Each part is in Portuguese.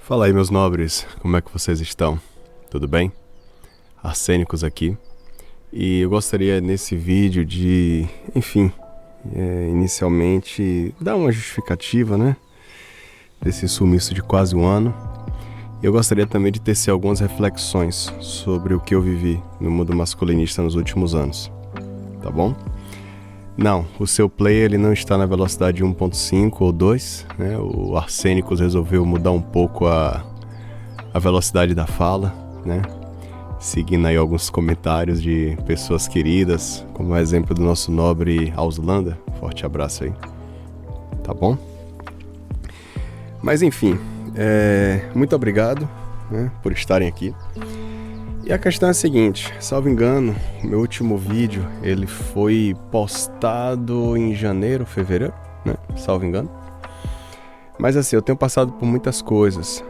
Fala aí, meus nobres, como é que vocês estão? Tudo bem? Arsênicos aqui. E eu gostaria nesse vídeo de, inicialmente dar uma justificativa, né? Desse sumiço de quase um ano. Eu gostaria também de tecer algumas reflexões sobre o que eu vivi no mundo masculinista nos últimos anos. Tá bom? Não, o seu player ele não está na velocidade 1.5 ou 2, né? O Arsênicos resolveu mudar um pouco a velocidade da fala, né? Seguindo aí alguns comentários de pessoas queridas, como o exemplo do nosso nobre Auslanda. Forte abraço aí. Tá bom? Mas enfim, muito obrigado, né, por estarem aqui. E a questão é a seguinte, salvo engano, o meu último vídeo, ele foi postado em janeiro, fevereiro, né? Salvo engano. Mas assim, eu tenho passado por muitas coisas.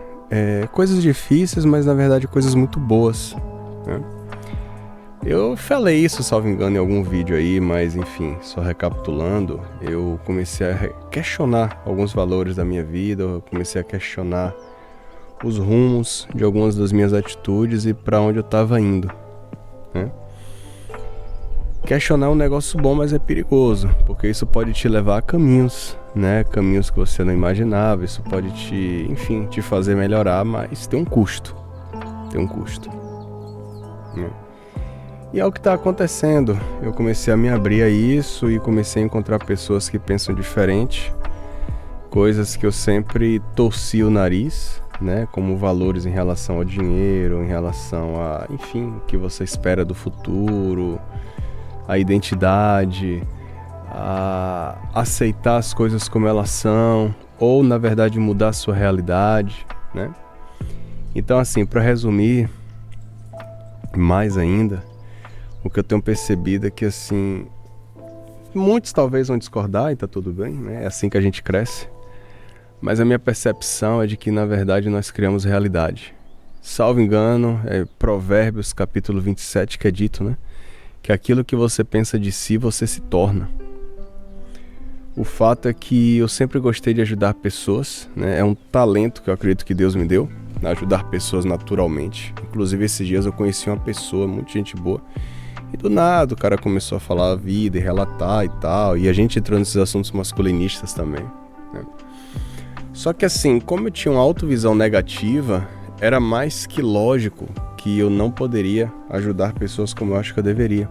Coisas difíceis, mas na verdade coisas muito boas, né? Eu falei isso, salvo engano, em algum vídeo aí, mas enfim, só recapitulando, eu comecei a questionar alguns valores da minha vida, eu comecei a questionar os rumos de algumas das minhas atitudes e para onde eu estava indo, né? Questionar é um negócio bom, mas é perigoso, porque isso pode te levar a caminhos, né? Caminhos que você não imaginava, isso pode te fazer melhorar, mas tem um custo, né? E é o que está acontecendo. Eu comecei a me abrir a isso e comecei a encontrar pessoas que pensam diferente, coisas que eu sempre torci o nariz, né, como valores em relação ao dinheiro, em relação a, o que você espera do futuro, a identidade, a aceitar as coisas como elas são, ou na verdade mudar a sua realidade, né? Então assim, para resumir mais ainda, o que eu tenho percebido é que assim, muitos talvez vão discordar e tá tudo bem, né? É assim que a gente cresce. Mas a minha percepção é de que, na verdade, nós criamos realidade. Salvo engano, é Provérbios capítulo 27 que é dito, né? Que aquilo que você pensa de si, você se torna. O fato é que eu sempre gostei de ajudar pessoas, né? É um talento que eu acredito que Deus me deu, ajudar pessoas naturalmente. Inclusive, esses dias eu conheci uma pessoa, muita gente boa, e do nada o cara começou a falar a vida e relatar e tal, e a gente entrou nesses assuntos masculinistas também, né? Só que assim, como eu tinha uma autovisão negativa, era mais que lógico que eu não poderia ajudar pessoas como eu acho que eu deveria,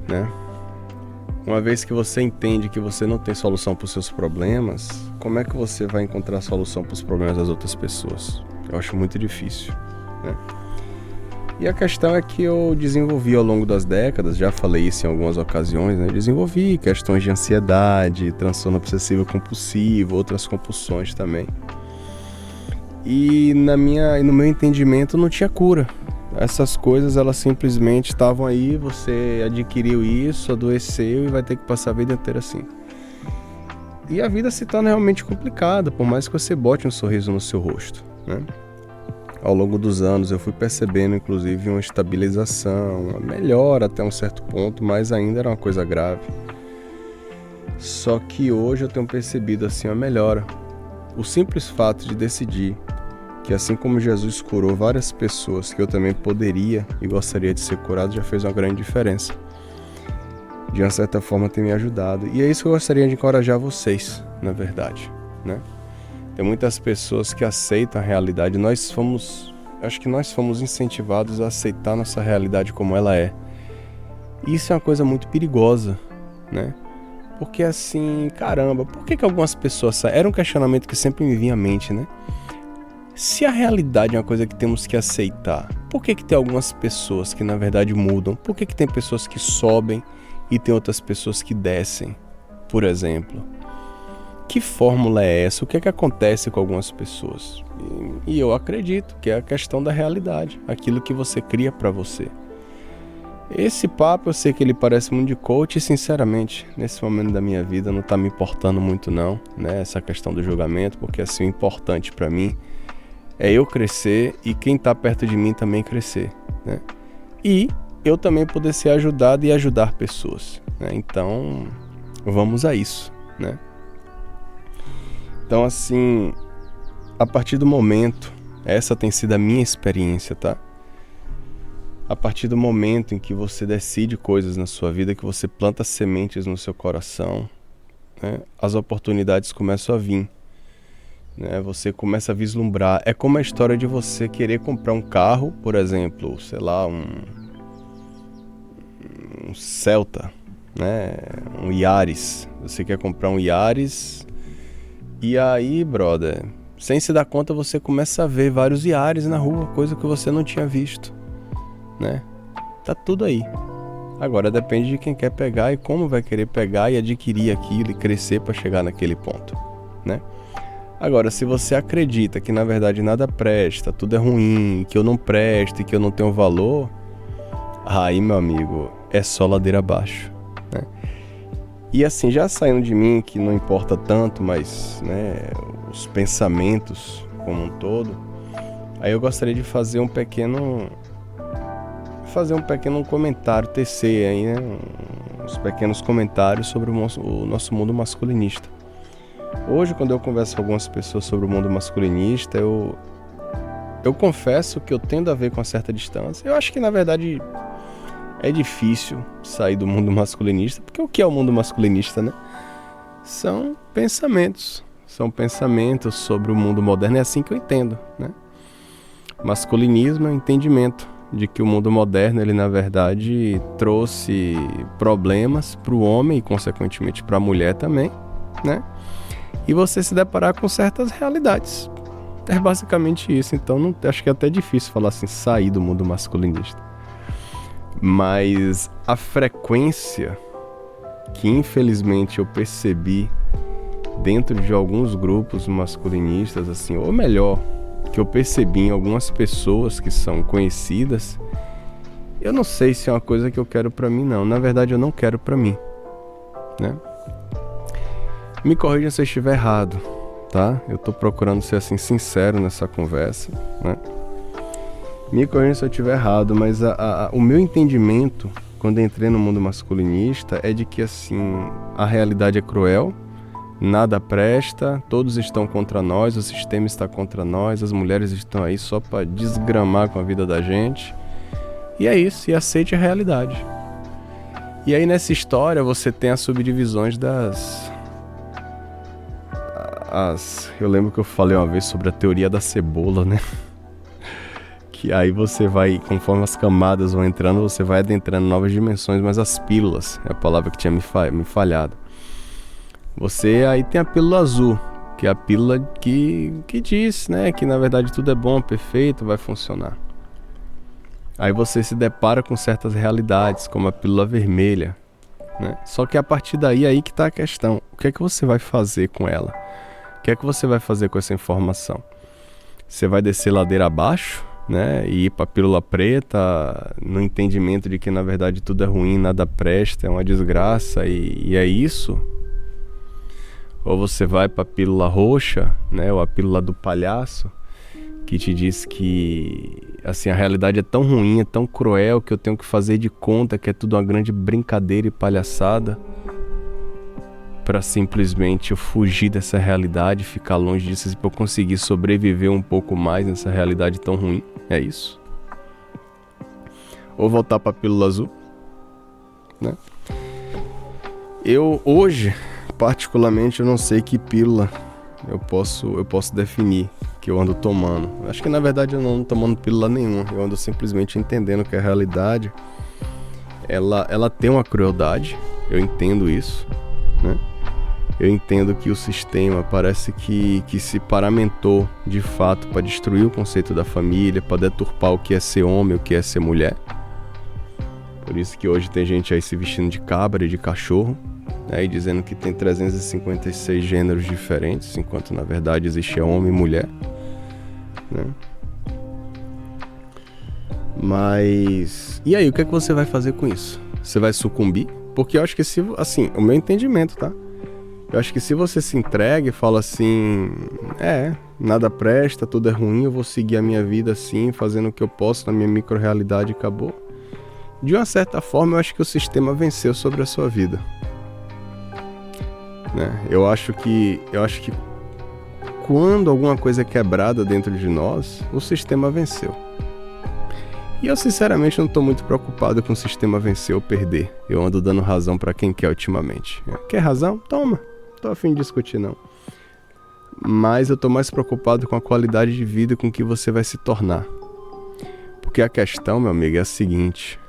né? Uma vez que você entende que você não tem solução para os seus problemas, como é que você vai encontrar solução para os problemas das outras pessoas? Eu acho muito difícil, né? E a questão é que eu desenvolvi ao longo das décadas, já falei isso em algumas ocasiões, né? Desenvolvi questões de ansiedade, transtorno obsessivo compulsivo, outras compulsões também. E no meu entendimento não tinha cura. Essas coisas elas simplesmente estavam aí, você adquiriu isso, adoeceu e vai ter que passar a vida inteira assim. E a vida se torna realmente complicada, por mais que você bote um sorriso no seu rosto, né? Ao longo dos anos eu fui percebendo inclusive uma estabilização, uma melhora até um certo ponto, mas ainda era uma coisa grave. Só que hoje eu tenho percebido assim uma melhora. O simples fato de decidir que assim como Jesus curou várias pessoas que eu também poderia e gostaria de ser curado já fez uma grande diferença. De uma certa forma tem me ajudado. E é isso que eu gostaria de encorajar vocês, na verdade, né? Tem muitas pessoas que aceitam a realidade. Acho que nós fomos incentivados a aceitar nossa realidade como ela é. E isso é uma coisa muito perigosa, né? Porque assim, caramba, por que algumas pessoas saem? Era um questionamento que sempre me vinha à mente, né? Se a realidade é uma coisa que temos que aceitar, por que tem algumas pessoas que na verdade mudam? Por que tem pessoas que sobem e tem outras pessoas que descem, por exemplo? Que fórmula é essa? O que é que acontece com algumas pessoas? E eu acredito que é a questão da realidade, aquilo que você cria para você. Esse papo eu sei que ele parece muito de coach e sinceramente, nesse momento da minha vida não tá me importando muito não, né? Essa questão do julgamento, porque assim o importante para mim é eu crescer e quem tá perto de mim também crescer, né? E eu também poder ser ajudado e ajudar pessoas, né? Então, vamos a isso, né? Então, assim, a partir do momento, essa tem sido a minha experiência, tá? A partir do momento em que você decide coisas na sua vida, que você planta sementes no seu coração, né, as oportunidades começam a vir. Né? Você começa a vislumbrar. É como a história de você querer comprar um carro, por exemplo, sei lá, um Celta, né? Um Yaris. Você quer comprar um Yaris e aí, brother, sem se dar conta, você começa a ver vários Yaris na rua, coisa que você não tinha visto, né? Tá tudo aí. Agora depende de quem quer pegar e como vai querer pegar e adquirir aquilo e crescer para chegar naquele ponto, né? Agora, se você acredita que na verdade nada presta, tudo é ruim, que eu não presto e que eu não tenho valor, aí, meu amigo, é só ladeira abaixo, né? E assim, já saindo de mim, que não importa tanto, mas, né, os pensamentos como um todo, aí eu gostaria de fazer um pequeno comentário, tecer aí, né, uns pequenos comentários sobre o nosso mundo masculinista. Hoje, quando eu converso com algumas pessoas sobre o mundo masculinista, eu confesso que eu tendo a ver com uma certa distância. Eu acho que, na verdade, é difícil sair do mundo masculinista, porque o que é o mundo masculinista, né? São pensamentos sobre o mundo moderno, é assim que eu entendo, né? Masculinismo é o entendimento de que o mundo moderno, ele na verdade trouxe problemas para o homem e consequentemente para a mulher também, né? E você se deparar com certas realidades. É basicamente isso. Então acho que é até difícil falar assim, sair do mundo masculinista. Mas a frequência que infelizmente eu percebi dentro de alguns grupos masculinistas, assim, ou melhor, que eu percebi em algumas pessoas que são conhecidas, eu não sei se é uma coisa que eu quero pra mim, não. Na verdade, eu não quero pra mim, né? Me corrija se eu estiver errado, tá? Eu tô procurando ser, assim, sincero nessa conversa, né? Me corrija se eu estiver errado, mas o meu entendimento, quando entrei no mundo masculinista, é de que, assim, a realidade é cruel, nada presta, todos estão contra nós, o sistema está contra nós, as mulheres estão aí só para desgramar com a vida da gente. E é isso, e aceite a realidade. E aí nessa história você tem as subdivisões eu lembro que eu falei uma vez sobre a teoria da cebola, né? Que aí você vai, conforme as camadas vão entrando, você vai adentrando novas dimensões, mas as pílulas, é a palavra que tinha me falhado. Você aí tem a pílula azul, que é a pílula que diz, né, que na verdade tudo é bom, perfeito, vai funcionar. Aí você se depara com certas realidades, como a pílula vermelha, né? Só que a partir daí aí que está a questão. O que é que você vai fazer com ela? O que é que você vai fazer com essa informação? Você vai descer ladeira abaixo, né, e ir para a pílula preta, no entendimento de que na verdade tudo é ruim, nada presta, é uma desgraça e é isso? Ou você vai para a pílula roxa, né, ou a pílula do palhaço, que te diz que assim, a realidade é tão ruim, é tão cruel, que eu tenho que fazer de conta que é tudo uma grande brincadeira e palhaçada, para simplesmente eu fugir dessa realidade, ficar longe disso, para eu conseguir sobreviver um pouco mais nessa realidade tão ruim. É isso. Ou voltar para a pílula azul, né? Eu hoje, particularmente, eu não sei que pílula eu posso definir que eu ando tomando. Acho que na verdade eu não ando tomando pílula nenhuma. Eu ando simplesmente entendendo que a realidade ela tem uma crueldade. Eu entendo isso, né? Eu entendo que o sistema parece que se paramentou de fato para destruir o conceito da família, para deturpar o que é ser homem, o que é ser mulher. Por isso que hoje tem gente aí se vestindo de cabra e de cachorro, né, e dizendo que tem 356 gêneros diferentes, enquanto na verdade existe homem e mulher, né? Mas e aí, o que é que você vai fazer com isso? Você vai sucumbir? Porque eu acho que assim, o meu entendimento, tá? Eu acho que se você se entrega e fala assim, nada presta, tudo é ruim, eu vou seguir a minha vida assim, fazendo o que eu posso na minha micro-realidade e acabou. De uma certa forma, eu acho que o sistema venceu sobre a sua vida, né? Eu acho que quando alguma coisa é quebrada dentro de nós, o sistema venceu. E eu sinceramente não estou muito preocupado com o sistema vencer ou perder. Eu ando dando razão para quem quer ultimamente. Quer razão? Toma. Não tô a fim de discutir não. Mas eu estou mais preocupado com a qualidade de vida com que você vai se tornar. Porque a questão, meu amigo, é a seguinte.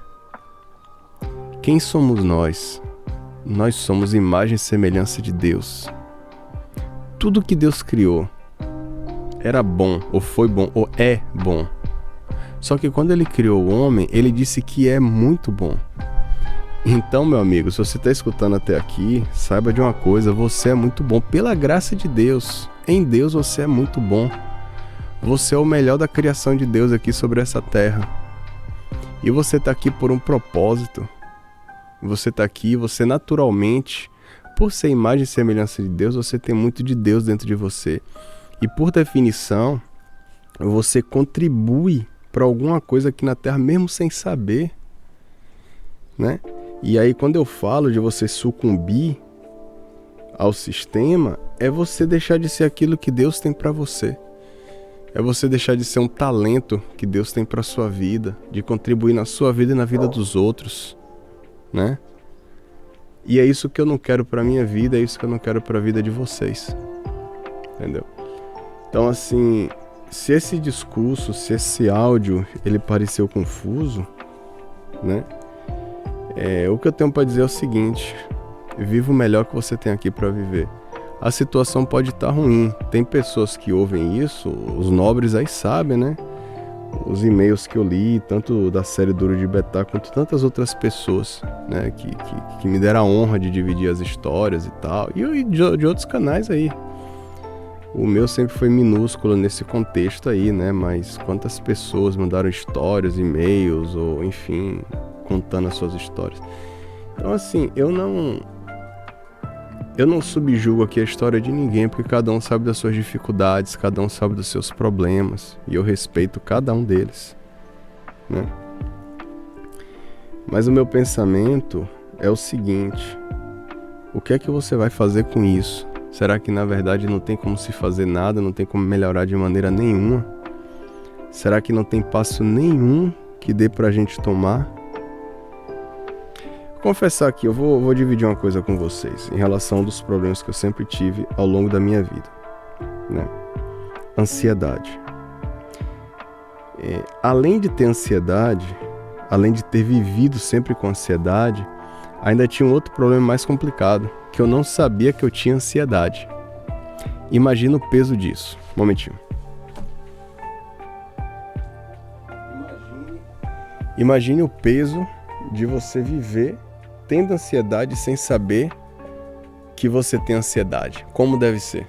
Quem somos nós? Nós somos imagem e semelhança de Deus. Tudo que Deus criou era bom, ou foi bom, ou é bom. Só que quando Ele criou o homem, Ele disse que é muito bom. Então, meu amigo, se você está escutando até aqui, saiba de uma coisa, você é muito bom. Pela graça de Deus, em Deus você é muito bom. Você é o melhor da criação de Deus aqui sobre essa terra. E você está aqui por um propósito. Você está aqui, você naturalmente, por ser imagem e semelhança de Deus, você tem muito de Deus dentro de você. E por definição, você contribui para alguma coisa aqui na terra, mesmo sem saber, né? E aí quando eu falo de você sucumbir ao sistema, é você deixar de ser aquilo que Deus tem para você. É você deixar de ser um talento que Deus tem para sua vida, de contribuir na sua vida e na vida dos outros, né? E é isso que eu não quero para minha vida, é isso que eu não quero para a vida de vocês. Entendeu? Então assim, se esse discurso, se esse áudio, ele pareceu confuso, né? O que eu tenho para dizer é o seguinte: viva o melhor que você tem aqui para viver. A situação pode estar ruim. Tem pessoas que ouvem isso, os nobres aí sabem, né? Os e-mails que eu li, tanto da série Duro de Betá, quanto tantas outras pessoas, né? Que me deram a honra de dividir as histórias e tal. E de outros canais aí. O meu sempre foi minúsculo nesse contexto aí, né? Mas quantas pessoas mandaram histórias, e-mails, ou enfim, contando as suas histórias. Então assim, eu não subjugo aqui a história de ninguém, porque cada um sabe das suas dificuldades, cada um sabe dos seus problemas, e eu respeito cada um deles, né? Mas o meu pensamento é o seguinte: o que é que você vai fazer com isso? Será que na verdade não tem como se fazer nada, não tem como melhorar de maneira nenhuma? Será que não tem passo nenhum que dê pra gente tomar? Vou confessar aqui, eu vou dividir uma coisa com vocês em relação dos problemas que eu sempre tive ao longo da minha vida, né? Ansiedade. Além de ter ansiedade, além de ter vivido sempre com ansiedade, ainda tinha um outro problema mais complicado, que eu não sabia que eu tinha ansiedade. Imagina o peso disso. Um momentinho. Imagine o peso de você viver tendo ansiedade sem saber que você tem ansiedade. Como deve ser?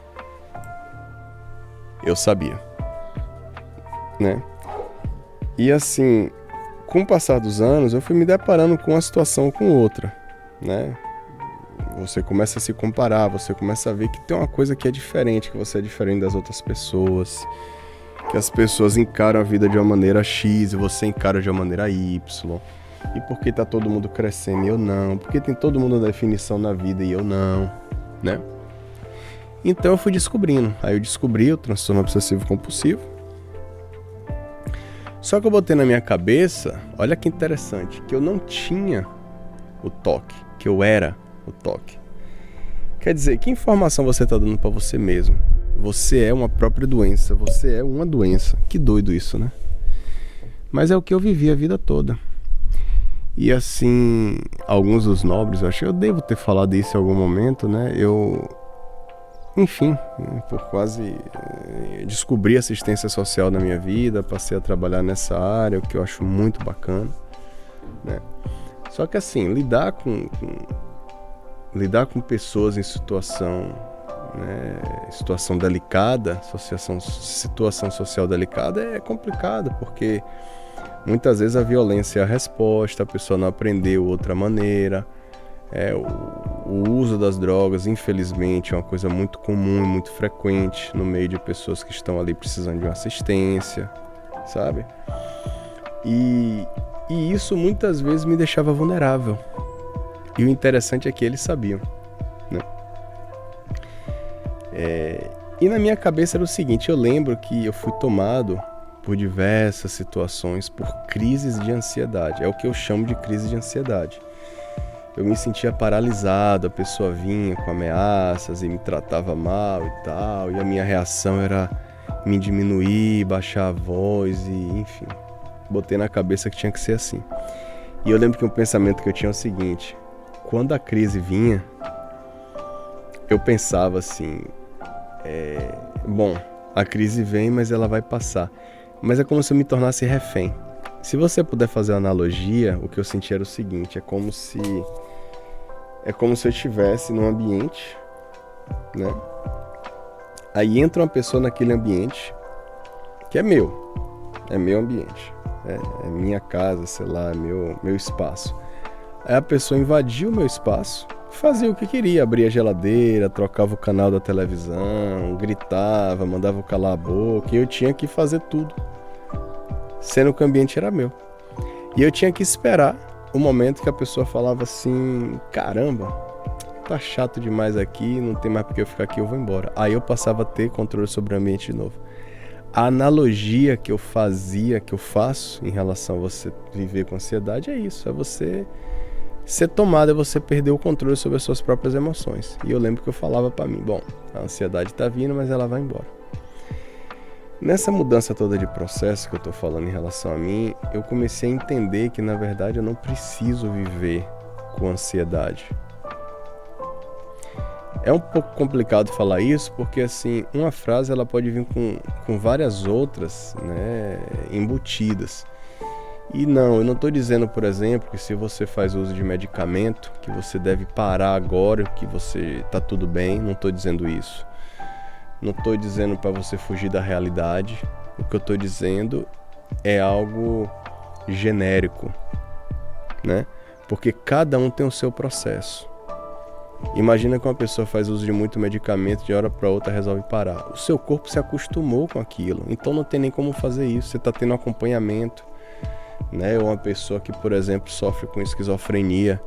Eu sabia, né? E assim, com o passar dos anos, eu fui me deparando com uma situação ou com outra, né? Você começa a se comparar, você começa a ver que tem uma coisa que é diferente, que você é diferente das outras pessoas, que as pessoas encaram a vida de uma maneira X e você encara de uma maneira Y. E por que tá todo mundo crescendo e eu não? Por que tem todo mundo na definição na vida e eu não, né? Então eu fui descobrindo. Aí eu descobri o transtorno obsessivo compulsivo. Só que eu botei na minha cabeça, olha que interessante, que eu não tinha o toque, que eu era o toque. Quer dizer, que informação você está dando para você mesmo? Você é uma própria doença, você é uma doença. Que doido isso, né? Mas é o que eu vivi a vida toda. E assim, alguns dos nobres, eu acho que eu devo ter falado isso em algum momento, né? Enfim, por quase descobri assistência social na minha vida, passei a trabalhar nessa área, o que eu acho muito bacana, né? Só que assim, lidar com pessoas em situação, né, situação delicada, situação social delicada é complicado, porque muitas vezes a violência é a resposta, a pessoa não aprendeu outra maneira. O uso das drogas, infelizmente, é uma coisa muito comum e muito frequente no meio de pessoas que estão ali precisando de uma assistência, sabe? E isso muitas vezes me deixava vulnerável. E o interessante é que eles sabiam, né? E na minha cabeça era o seguinte, eu lembro que eu fui tomado por diversas situações, por crises de ansiedade. É o que eu chamo de crise de ansiedade. Eu me sentia paralisado, a pessoa vinha com ameaças e me tratava mal e tal, e a minha reação era me diminuir, baixar a voz e, enfim, botei na cabeça que tinha que ser assim. E eu lembro que um pensamento que eu tinha é o seguinte, quando a crise vinha, eu pensava assim, bom, a crise vem, mas ela vai passar. Mas é como se eu me tornasse refém. Se você puder fazer uma analogia, o que eu senti era o seguinte, é como se eu estivesse num ambiente, né? Aí entra uma pessoa naquele ambiente que é meu ambiente, é minha casa, sei lá, é meu espaço. Aí a pessoa invadiu o meu espaço, fazia o que queria, abria a geladeira, trocava o canal da televisão, gritava, mandava eu calar a boca, e eu tinha que fazer tudo, sendo que o ambiente era meu. E eu tinha que esperar o momento que a pessoa falava assim, caramba, tá chato demais aqui, não tem mais porque eu ficar aqui, eu vou embora. Aí eu passava a ter controle sobre o ambiente de novo. A analogia que eu faço em relação a você viver com ansiedade é isso, é você ser tomado, é você perder o controle sobre as suas próprias emoções. E eu lembro que eu falava pra mim, bom, a ansiedade tá vindo, mas ela vai embora. Nessa mudança toda de processo que eu tô falando em relação a mim, eu comecei a entender que, na verdade, eu não preciso viver com ansiedade. É um pouco complicado falar isso, porque, assim, uma frase ela pode vir com várias outras, né, embutidas. E não, eu não estou dizendo, por exemplo, que se você faz uso de medicamento, que você deve parar agora, que você está tudo bem, não estou dizendo isso. Não estou dizendo para você fugir da realidade, o que eu estou dizendo é algo genérico, né? Porque cada um tem o seu processo. Imagina que uma pessoa faz uso de muito medicamento, de hora para outra resolve parar. O seu corpo se acostumou com aquilo, então não tem nem como fazer isso, você está tendo acompanhamento, né? Ou uma pessoa que, por exemplo, sofre com esquizofrenia.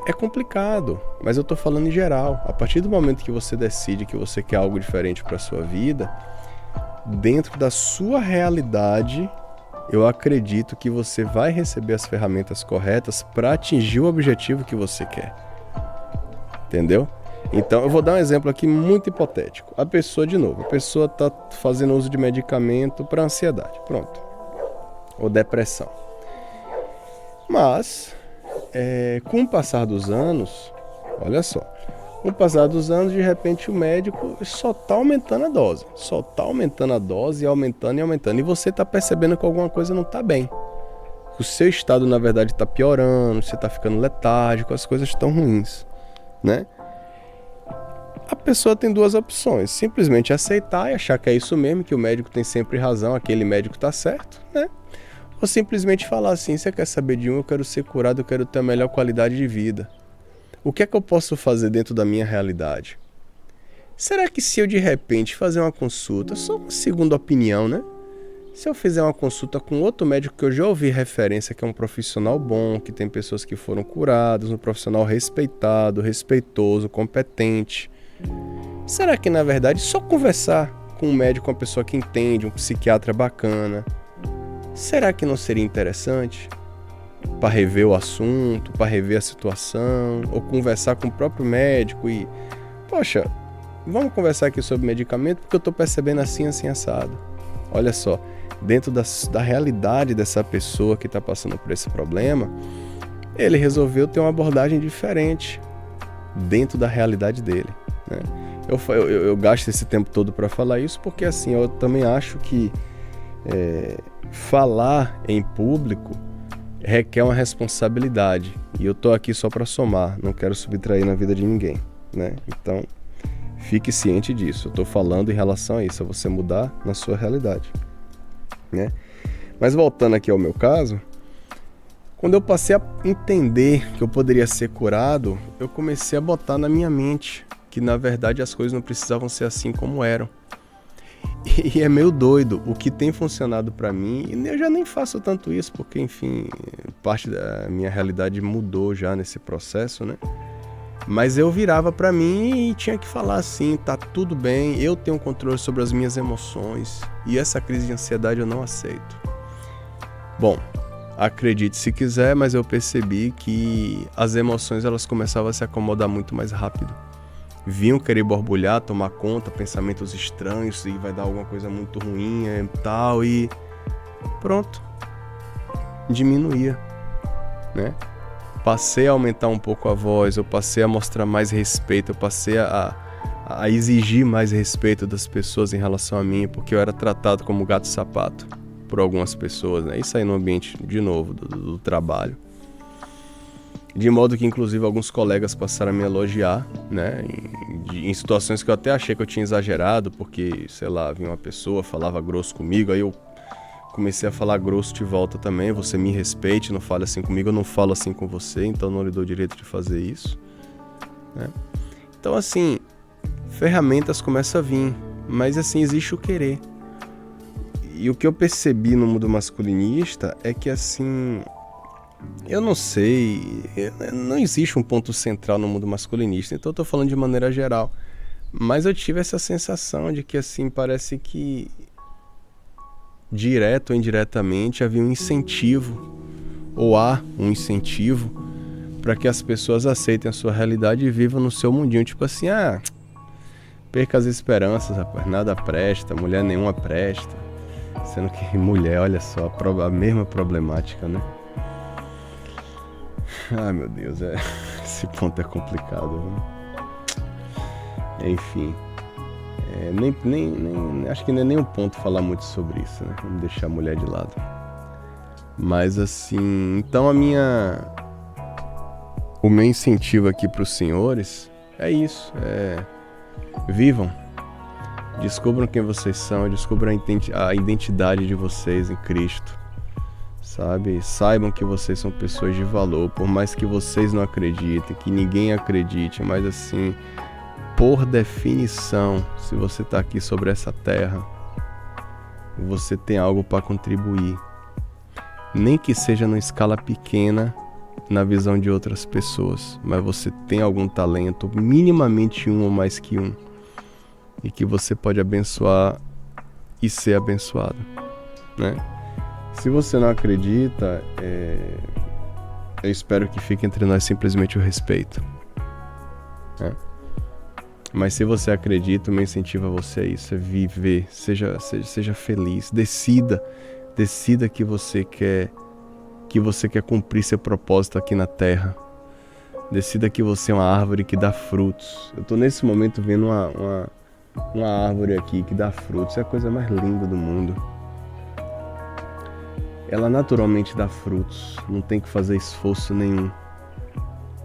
É complicado, mas eu estou falando em geral. A partir do momento que você decide que você quer algo diferente para a sua vida, dentro da sua realidade, eu acredito que você vai receber as ferramentas corretas para atingir o objetivo que você quer. Entendeu? Então, eu vou dar um exemplo aqui muito hipotético. A pessoa está fazendo uso de medicamento para ansiedade, pronto. Ou depressão. Mas, com o passar dos anos, olha só, com o passar dos anos, de repente o médico só está aumentando a dose. Só está aumentando a dose, aumentando e aumentando. E você está percebendo que alguma coisa não está bem. O seu estado, na verdade, está piorando, você está ficando letárgico, as coisas estão ruins, né? A pessoa tem duas opções, simplesmente aceitar e achar que é isso mesmo, que o médico tem sempre razão, aquele médico está certo, né? Ou simplesmente falar assim, você quer saber de um, eu quero ser curado, eu quero ter a melhor qualidade de vida. O que é que eu posso fazer dentro da minha realidade? Será que se eu de repente fazer uma consulta, só uma segunda opinião, né? Se eu fizer uma consulta com outro médico que eu já ouvi referência, que é um profissional bom, que tem pessoas que foram curadas, um profissional respeitado, respeitoso, competente. Será que na verdade só conversar com um médico, uma pessoa que entende, um psiquiatra bacana, será que não seria interessante? Para rever o assunto, para rever a situação, ou conversar com o próprio médico e... Poxa, vamos conversar aqui sobre medicamento porque eu estou percebendo assim, assim, assado. Olha só, dentro da realidade dessa pessoa que está passando por esse problema, ele resolveu ter uma abordagem diferente dentro da realidade dele, né? Eu gasto esse tempo todo para falar isso porque assim, eu também acho que falar em público requer uma responsabilidade e eu tô aqui só para somar, não quero subtrair na vida de ninguém, né? Então fique ciente disso, eu tô falando em relação a isso, a você mudar na sua realidade, né? Mas voltando aqui ao meu caso, quando eu passei a entender que eu poderia ser curado, eu comecei a botar na minha mente que na verdade as coisas não precisavam ser assim como eram. E é meio doido, o que tem funcionado pra mim, e eu já nem faço tanto isso, porque enfim, parte da minha realidade mudou já nesse processo, né? Mas eu virava pra mim e tinha que falar assim, tá tudo bem, eu tenho controle sobre as minhas emoções e essa crise de ansiedade eu não aceito. Bom, acredite se quiser, mas eu percebi que as emoções elas começavam a se acomodar muito mais rápido. Vinham querer borbulhar, tomar conta, pensamentos estranhos, e vai dar alguma coisa muito ruim e tal, e pronto, diminuía, né? Passei a aumentar um pouco a voz, eu passei a mostrar mais respeito, eu passei a exigir mais respeito das pessoas em relação a mim, porque eu era tratado como gato-sapato por algumas pessoas, né? Isso aí no ambiente, de novo, do trabalho. De modo que, inclusive, alguns colegas passaram a me elogiar, né? Em situações que eu até achei que eu tinha exagerado, porque, sei lá, vinha uma pessoa, falava grosso comigo, aí eu comecei a falar grosso de volta também, você me respeite, não fale assim comigo, eu não falo assim com você, então não lhe dou o direito de fazer isso, né? Então, assim, ferramentas começam a vir, mas, assim, existe o querer. E o que eu percebi no mundo masculinista é que, assim, eu não sei, não existe um ponto central no mundo masculinista, então eu tô falando de maneira geral, mas eu tive essa sensação de que, assim, parece que direto ou indiretamente havia um incentivo, ou há um incentivo para que as pessoas aceitem a sua realidade e vivam no seu mundinho, tipo assim, perca as esperanças, rapaz, nada presta, mulher nenhuma presta, sendo que mulher, olha só, a mesma problemática, né? Ai, meu Deus, esse ponto é complicado, né? Enfim, acho que não é nem um ponto falar muito sobre isso, né? Vamos deixar a mulher de lado. Mas assim, então o meu incentivo aqui para os senhores é isso, vivam, descubram quem vocês são, descubram a identidade de vocês em Cristo, sabe? Saibam que vocês são pessoas de valor, por mais que vocês não acreditem, que ninguém acredite, mas assim, por definição, se você está aqui sobre essa terra, você tem algo para contribuir. Nem que seja numa escala pequena na visão de outras pessoas, mas você tem algum talento, minimamente um ou mais que um, e que você pode abençoar e ser abençoado, né? Se você não acredita, eu espero que fique entre nós simplesmente o respeito, né? Mas se você acredita, o meu incentivo a você é isso, é viver, seja feliz, decida que você quer cumprir seu propósito aqui na Terra. Decida que você é uma árvore que dá frutos. Eu estou nesse momento vendo uma árvore aqui que dá frutos, é a coisa mais linda do mundo. Ela naturalmente dá frutos, não tem que fazer esforço nenhum.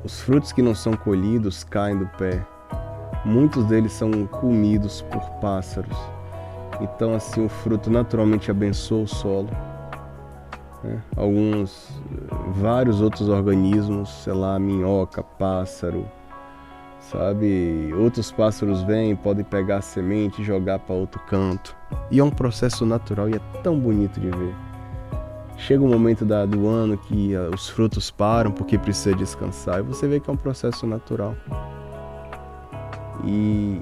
Os frutos que não são colhidos caem do pé. Muitos deles são comidos por pássaros. Então, assim, o fruto naturalmente abençoa o solo, né? Vários outros organismos, sei lá, minhoca, pássaro, sabe? Outros pássaros vêm, podem pegar a semente e jogar para outro canto. E é um processo natural e é tão bonito de ver. Chega um momento do ano que os frutos param porque precisa descansar e você vê que é um processo natural. E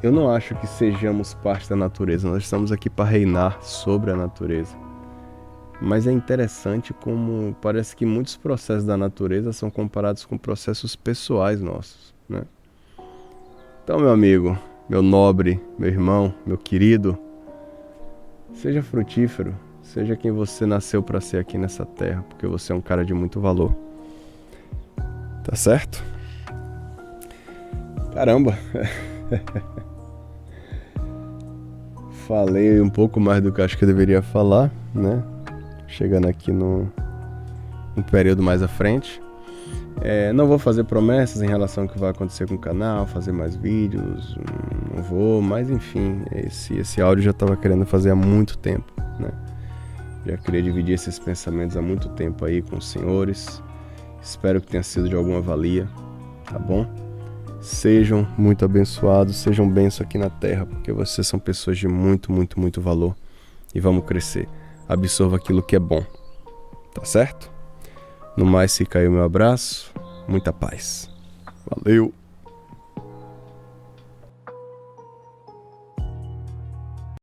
eu não acho que sejamos parte da natureza, nós estamos aqui para reinar sobre a natureza. Mas é interessante como parece que muitos processos da natureza são comparados com processos pessoais nossos, né? Então, meu amigo, meu nobre, meu irmão, meu querido, seja frutífero, seja quem você nasceu para ser aqui nessa terra, porque você é um cara de muito valor. Tá certo? Caramba! Falei um pouco mais do que acho que eu deveria falar, né? Chegando aqui no período mais à frente. Não vou fazer promessas em relação ao que vai acontecer com o canal, fazer mais vídeos, não vou, mas enfim, esse áudio já estava querendo fazer há muito tempo, né? Já queria dividir esses pensamentos há muito tempo aí com os senhores. Espero que tenha sido de alguma valia, tá bom? Sejam muito abençoados, sejam bênçãos aqui na terra, porque vocês são pessoas de muito, muito, muito valor. E vamos crescer. Absorva aquilo que é bom, tá certo? No mais, fica aí o meu abraço, muita paz. Valeu!